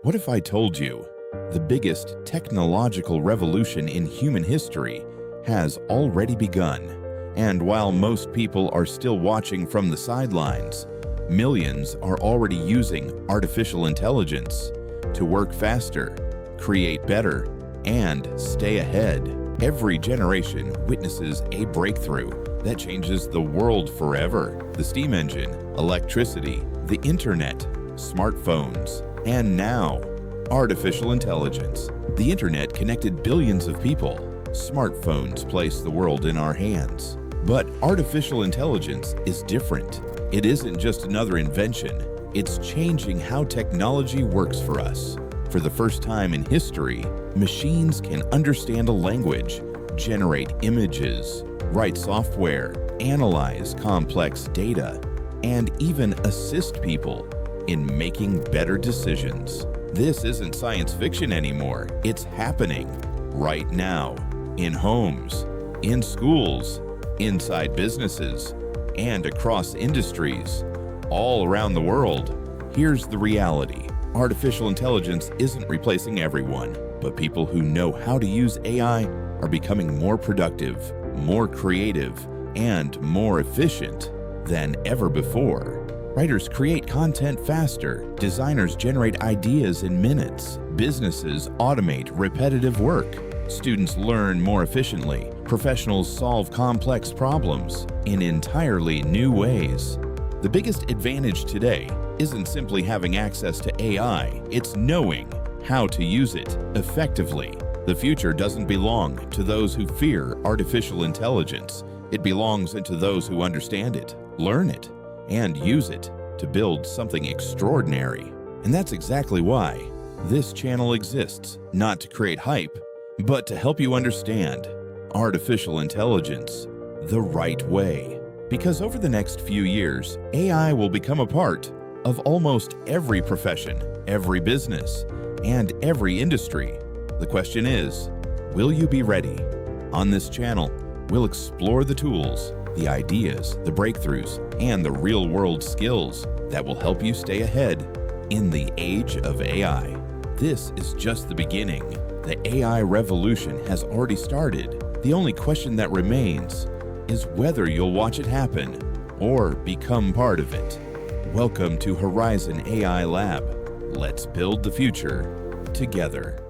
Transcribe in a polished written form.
What if I told you the biggest technological revolution in human history has already begun? And while most people are still watching from the sidelines, millions are already using artificial intelligence to work faster, create better, and stay ahead. Every generation witnesses a breakthrough that changes the world forever. The steam engine, electricity, the internet, smartphones, and now, artificial intelligence. The internet connected billions of people. Smartphones place the world in our hands. But artificial intelligence is different. It isn't just another invention. It's changing how technology works for us. For the first time in history, machines can understand a language, generate images, write software, analyze complex data, and even assist people in making better decisions. This isn't science fiction anymore. It's happening right now, in homes, in schools, inside businesses, and across industries, all around the world. Here's the reality. Artificial intelligence isn't replacing everyone, but people who know how to use AI are becoming more productive, more creative, and more efficient than ever before. Writers create content faster, designers generate ideas in minutes, businesses automate repetitive work, students learn more efficiently, professionals solve complex problems in entirely new ways. The biggest advantage today isn't simply having access to AI, it's knowing how to use it effectively. The future doesn't belong to those who fear artificial intelligence. It belongs to those who understand it, learn it, and use it to build something extraordinary. And that's exactly why this channel exists, not to create hype, but to help you understand artificial intelligence the right way. Because over the next few years, AI will become a part of almost every profession, every business, and every industry. The question is, will you be ready? On this channel, we'll explore the tools, the ideas, the breakthroughs, and the real-world skills that will help you stay ahead in the age of AI. This is just the beginning. The AI revolution has already started. The only question that remains is whether you'll watch it happen or become part of it. Welcome to Horizon AI Lab. Let's build the future together.